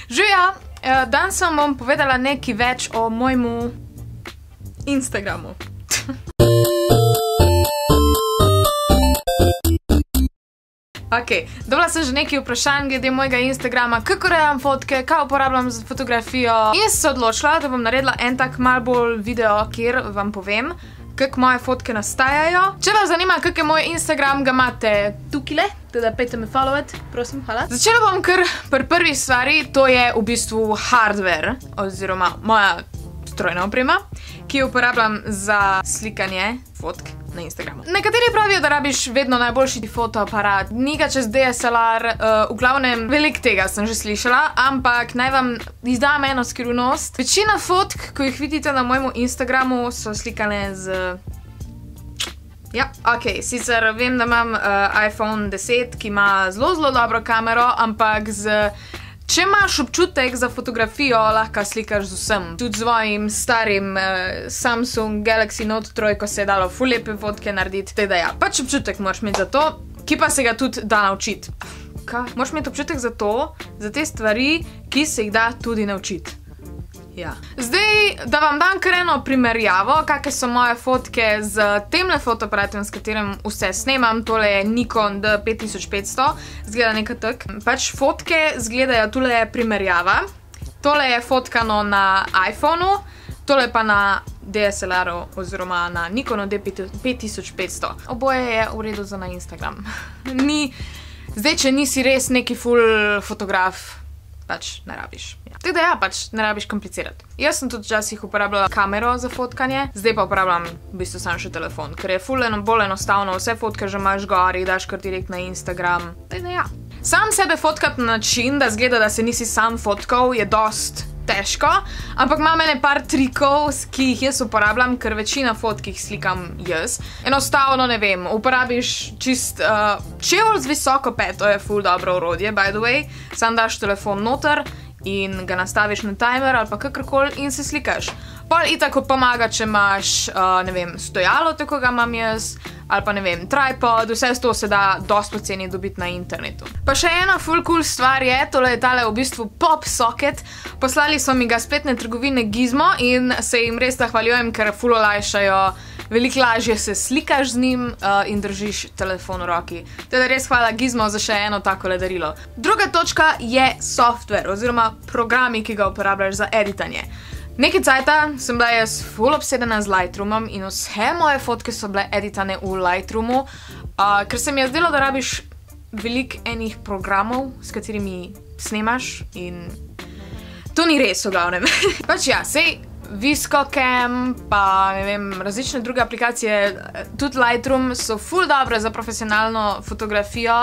Živja, danes vam bom povedala nekaj več o mojemu Instagramu. Ok, dobila sem že nekaj vprašanj glede mojega Instagrama, kako urejam fotke, kaj uporabljam za fotografijo. In sem se odločila, da bom naredila en tak malo bolj video, kjer vam povem, kako moje fotke nastajajo. Če vas zanima, kak je moj Instagram, ga imate tukajle, teda pejte me followet, prosim, hvala. Začela bom kar pri prvi stvari, to je v bistvu hardware, oziroma moja strojna oprema, ki jo uporabljam za slikanje fotk na Instagramu. Nekateri pravijo, da rabiš vedno najboljši fotoaparat, ni ga čez DSLR, v glavnem veliko tega sem že slišala, ampak naj vam izdam eno skrivnost. Večina fotk, ko jih vidite na mojemu Instagramu, so slikane z... Ja, ok, sicer vem, da imam iPhone 10, ki ima zelo dobro kamero, ampak če imaš občutek za fotografijo, lahko slikaš z vsem. Tudi z svojim starim Samsung Galaxy Note 3, ko se je dalo ful lepe fotke narediti. Teda ja, pač občutek moraš imeti za to, ki pa se ga tudi da naučiti. Kaj? Moraš imeti občutek za to, za te stvari, ki se jih da tudi naučiti. Ja. Zdaj, da vam dam kar eno primerjavo, kakve so moje fotke z temle fotoaparatom, s katerim vse snemam, tole je Nikon D5500, zgleda nekaj tak. Pač fotke zgledajo, tole je primerjava, tole je fotkano na iPhonu, tole pa na DSLR-u oziroma na Nikonu D5500. Oboje je v redu za na Instagram. Zdaj, če nisi res neki full fotograf, pač ne rabiš. Tako da ja, pač ne rabiš komplicirati. Jaz sem tudi včasih uporabljala kamero za fotkanje, zdaj pa uporabljam v bistvu samo še telefon, ker je ful bolj enostavno, vse fotke že imaš gor, jih daš kar direkt na Instagram. Tako da ja. Sam sebe fotkati na način, da zgleda, da se nisi sam fotkal, je dost težko, ampak imam ene par trikov, ki jih jaz uporabljam, ker večina fotk jih slikam jaz. Enostavno, ne vem, uporabiš čist čevelj z visoko peto, je ful dobro orodje, by the way, sam daš telefon noter in ga nastaviš na timer ali pa kakorkoli in se slikaš. Pol itak pomaga, če imaš, ne vem, stojalo, tako ga imam jaz, ali pa ne vem, tripod, vse to se da dosti poceni dobiti na internetu. Pa še ena ful cool stvar je, tole je tale v bistvu pop socket, poslali so mi ga spletne trgovine Gizmo in se jim res zahvaljujem, ker ful olajšajo, veliko lažje se slikaš z njim in držiš telefon v roki. Teda res hvala Gizmo za še eno takole darilo. Druga točka je software oziroma programi, ki ga uporabljaš za editanje. Nekaj cajta sem bila jaz ful obsedena z Lightroomom in vse moje fotke so bile editane v Lightroomu, ker se mi je zdelo, da rabiš veliko enih programov, s katerimi snemaš in to ni res v glavnem. Pač ja, sej ViscoCam, pa ne vem, različne druge aplikacije, tudi Lightroom so ful dobre za profesionalno fotografijo,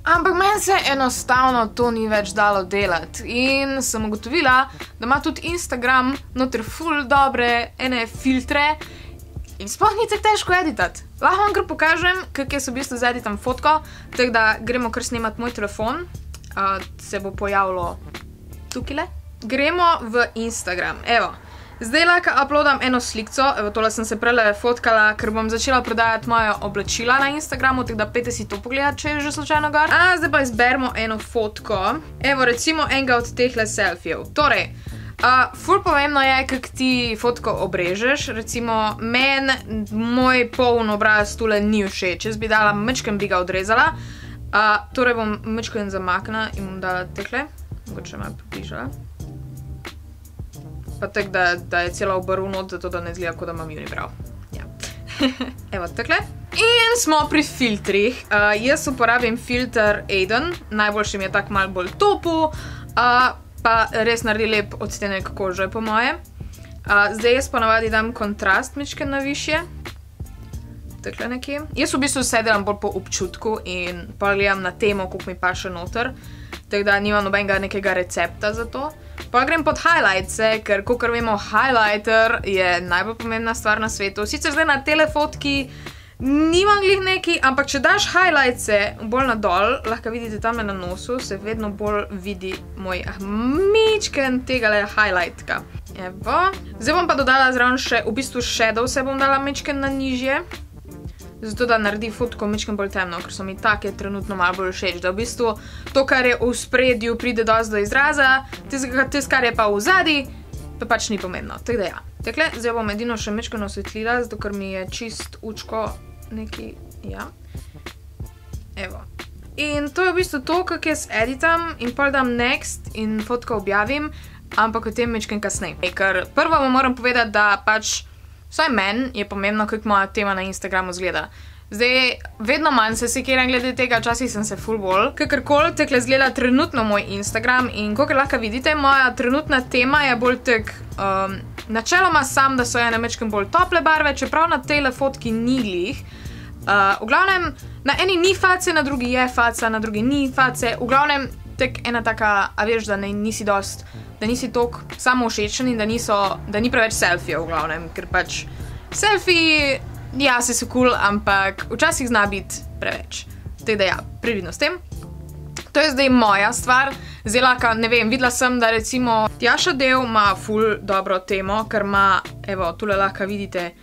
ampak meni se enostavno to ni več dalo delati in sem ugotovila, da ima tudi Instagram noter ful dobre ene filtre in sploh ni tako težko editati. Lahko vam kar pokažem, kak jaz v bistvu zeditam fotko, tako da gremo kar snemati moj telefon, se bo pojavilo tukajle. Gremo v Instagram, evo. Zdaj lahko uploadam eno slikco, evo tole sem se prele fotkala, ker bom začela prodajati moje oblačila na Instagramu, tako da pejte si to pogledati, če je že slučajno gor. Zdaj pa izberemo eno fotko, evo recimo enega od tehle selfijev. Torej, ful pomembno je, kak ti fotko obrežeš, recimo moj poln obraz tule ni všeč, jaz bi dala mečken bi ga odrezala, torej bom mečken zamaknila in bom dala tehle, mogoče malo približala. Pa tak, da je cela obrv not, zato da ne zgleda, kot da imam unibrow. Ja. Evo, takle. In smo pri filtrih. Jaz uporabim filter Aiden, najboljši mi je tak malo bolj topu, pa res naredi lep odtenek kože po moje. Zdaj jaz ponavadi dam kontrast mičken na višje. Takle nekje. Jaz v bistvu vse delam bolj po občutku in pa gledam na temo, koliko mi paše noter, tako da nimam nobenega nekega recepta za to. Pa grem pod highlightse, ker kakor vemo, highlighter je najbolj pomembna stvar na svetu. Sicer zdaj na tele fotki nimam glih neki, ampak če daš highlightse bolj nadol, lahko vidite tam na nosu, se vedno bolj vidi moj mičken tegale highlightka. Evo. Zdaj bom pa dodala zraven še, v bistvu shadow se bom dala mičken na nižje. zato da naredi fotko mičkem bolj temno, ker so mi take trenutno malo bolj všeč, da v bistvu to, kar je v spredju, pride dosti do izraza, tisto, kar je pa v zadnji, pa pač ni pomembno. Tako da ja. Takle, zdaj bom edino še mičkeno osvetlila, zato ker mi je čist učko neki, ja. Evo. In to je v bistvu to, kako jaz editam in pol dam next in fotko objavim, ampak o tem mičkem kasneje. Ker prvo vam moram povedati, da pač vsaj meni je pomembno, kako moja tema na Instagramu zgleda. Zdaj, vedno manj se sekiram glede tega, včasih sem se full bolj. Kakorkoli takle zgleda trenutno moj Instagram in kakor lahko vidite, moja trenutna tema je bolj tak, načeloma sam, da so ene mičkem bolj tople barve, čeprav na tejle fotki ni glih. V glavnem, na eni ni face, na drugi je faca, na drugi ni face. V glavnem, tek ena taka, a veš, da nisi dost, da nisi tok samo všečen in da ni preveč selfijev v glavnem, ker pač selfiji, ja, se so cool, ampak včasih zna biti preveč. Tako da ja, previdno s tem. To je zdaj moja stvar. Zdaj lahko, ne vem, videla sem, da recimo Tjaša Del ima ful dobro temo, ker ima, evo, tule lahko vidite,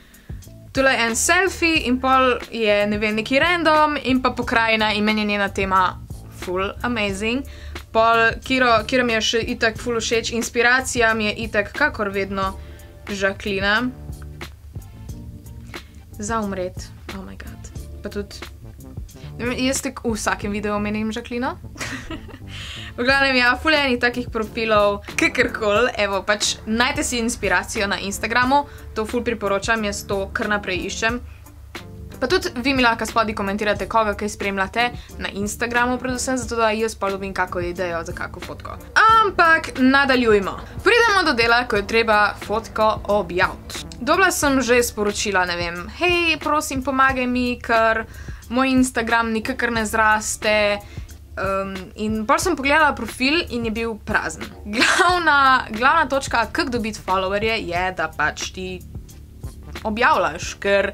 tule en selfie in pol je, ne vem, neki random in pa pokrajina in meni je njena tema full amazing. Pol, kiro mi je še itak full všeč, inspiracija mi je itak, kakor vedno, Žaklina. Za umret, oh my god. Pa tudi, ne vem, jaz tak v vsakem videu omenim Žaklino. V glavnem, ja, ful enih takih profilov, kakorkoli, evo, pač najte si inspiracijo na Instagramu, to ful priporočam, jaz to kar naprej iščem. Pa tudi vi mi lahko spodaj komentirate, koga kaj spremljate na Instagramu, predvsem zato, da jaz pa dobim kako idejo za kako fotko. Ampak nadaljujmo. Pridemo do dela, ko je treba fotko objaviti. Dobila sem že sporočila, ne vem, hej, prosim, pomagaj mi, ker moj Instagram nikakor ne zraste. In pol sem pogledala profil in je bil prazen. Glavna točka, kako dobiti followerje, je, da pač ti objavljaš, ker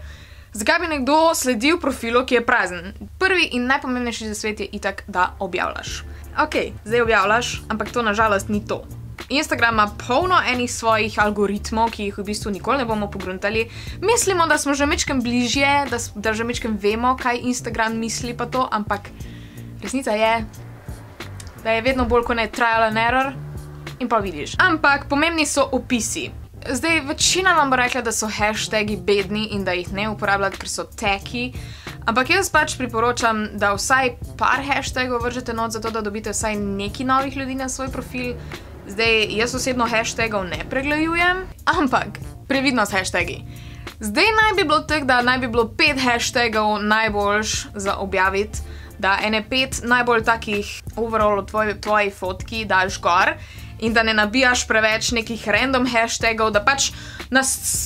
zakaj bi nekdo sledil profilu, ki je prazen? Prvi in najpomembnejši za svet je itak, da objavljaš. Ok, zdaj objavljaš, ampak to nažalost ni to. Instagram ima polno enih svojih algoritmov, ki jih v bistvu nikoli ne bomo pogruntali. Mislimo, da smo že mičkem bližje, da že mičkem vemo, kaj Instagram misli pa to, ampak resnica je, da je vedno bolj kot ne trial and error in pa vidiš. Ampak pomembni so opisi. Zdaj, večina vam bo rekla, da so hashtagi bedni in da jih ne uporabljati, ker so tacky. Ampak jaz pač priporočam, da vsaj par hashtagov vržete not, zato da dobite vsaj neki novih ljudi na svoj profil. Zdaj, jaz osebno hashtagov ne pregledujem, ampak previdno s hashtagi. Zdaj naj bi bilo tak, da naj bi bilo 5 hashtagov najboljš za objaviti, da ene 5 najbolj takih overall tvoji fotki daš gor in da ne nabijaš preveč nekih random hashtagov, da pač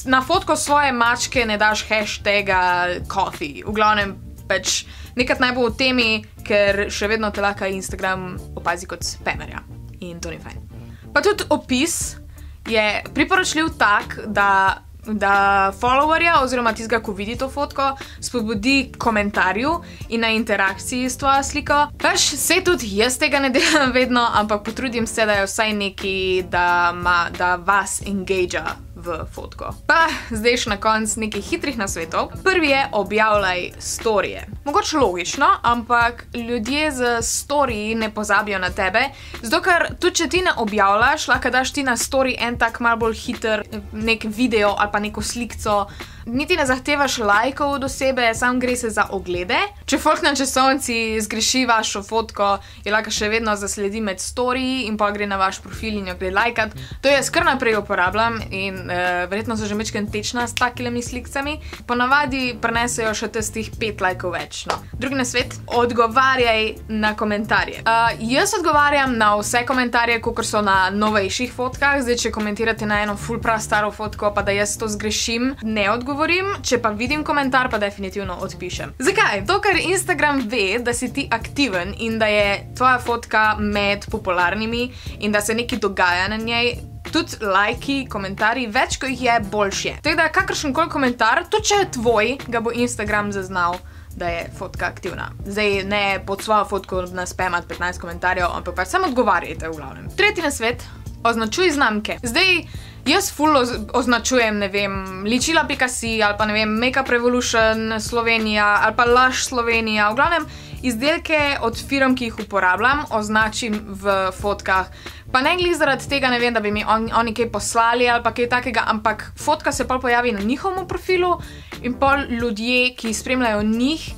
na fotko svoje mačke ne daš hashtaga coffee. V glavnem pač nekrat naj bo v temi, ker še vedno te lahko Instagram opazi kot spamerja in to ni fajn. Pa tudi opis je priporočljiv tak, da followerja oziroma tistega, ko vidi to fotko, spodbudi komentarju in na interakciji s tvojo sliko. Pač se tudi jaz tega ne delam vedno, ampak potrudim se, da je vsaj neki, da vas engagea v fotko. Pa zdaj še na konc nekaj hitrih nasvetov. Prvi je objavljaj storije. Mogoče logično, ampak ljudje z storiji ne pozabijo na tebe, zato ker tudi če ti ne objavljaš, lahko daš ti na story en tak malo bolj hiter nek video ali pa neko slikco. Niti ne zahtevaš lajkov od osebe, sam gre se za oglede. Če folk na časovnici zgreši vašo fotko, je lahko še vedno zasledi med storiji in pa gre na vaš profil in jo gre lajkat. To jaz kar naprej uporabljam in verjetno so že mečken tečna s takilemi slikcami. Ponavadi prinesejo še tistih 5 lajkov več. No. Drugi nasvet, odgovarjaj na komentarje. Jaz odgovarjam na vse komentarje, kakor so na novejših fotkah. Zdaj, če komentirate na eno full prastaro fotko, pa da jaz to zgrešim, ne odgovorim. Če pa vidim komentar, pa definitivno odpišem. Zakaj? To, ker Instagram ve, da si ti aktiven in da je tvoja fotka med popularnimi in da se nekaj dogaja na njej. Tudi lajki, komentarji, več ko jih je, boljš je. Tako da kakršenkoli komentar, tudi če je tvoj, ga bo Instagram zaznal, da je fotka aktivna. Zdaj ne pod svojo fotko naspamat 15 komentarjev, ampak pač samo odgovarjajte v glavnem. Tretji nasvet, označuj znamke. Zdaj, Jaz ful označujem, ne vem, ličila.si ali pa ne vem, Makeup Revolution Slovenija ali pa Lush Slovenija. V glavnem, izdelke od firm, ki jih uporabljam, označim v fotkah. Pa ne glih zaradi tega, ne vem, da bi mi oni kaj poslali ali pa kaj takega, ampak fotka se pol pojavi na njihovem profilu in pol ljudje, ki spremljajo njih,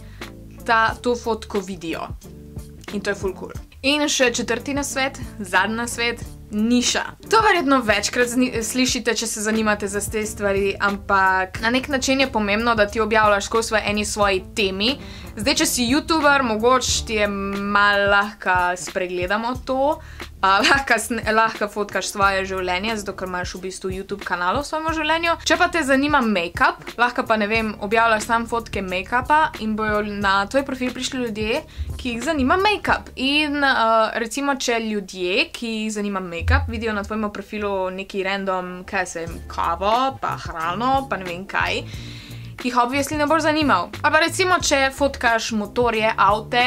to fotko vidijo. In to je ful cool. In še četrti nasvet, zadnji nasvet, niša. To verjetno večkrat slišite, če se zanimate za te stvari, ampak na nek način je pomembno, da ti objavljaš skozi v eni svoji temi. Zdaj, če si youtuber, mogoče ti je malo lahko spregledamo to, lahko fotkaš svoje življenje, zato ker imaš v bistvu YouTube kanal v svojem življenju. Če pa te zanima make-up, lahko pa ne vem, objavljaš sam fotke make-upa in bojo na tvoj profil prišli ljudje, ki jih zanima make-up. In recimo, če ljudje, ki jih zanima make-up, vidijo na tvojem profilu neki random, kavo, pa hrano, pa ne vem kaj, jih obviously ne boš zanimal. Ali pa recimo, če fotkaš motorje, avte,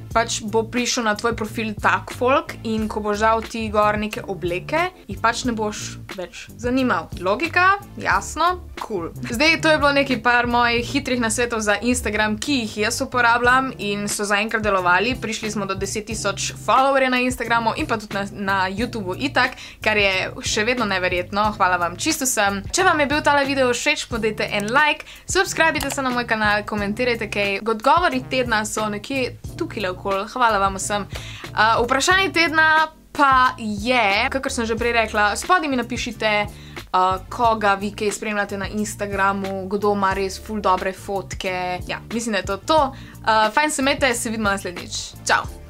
pač bo prišel na tvoj profil tak folk in ko boš dal ti gor neke obleke, jih pač ne boš več zanimal. Logika? Jasno? Cool. Zdaj, to je bilo nekaj par mojih hitrih nasvetov za Instagram, ki jih jaz uporabljam in so zaenkrat delovali. Prišli smo do 10.000 followerjev na Instagramu in pa tudi na YouTubeu itak, kar je še vedno neverjetno. Hvala vam čisto vsem. Če vam je bil tale video všeč, podajte en like, subscribite se na moj kanal, komentirajte kaj. Odgovori tedna so nekje tukaj okoli. Hvala vam vsem. Vprašanje tedna pa je, kakor sem že prej rekla, spodaj mi napišite, koga vi kaj spremljate na Instagramu, kdo ima res ful dobre fotke. Ja, mislim, da je to. Fajn se imejte, se vidimo naslednjič. Čau!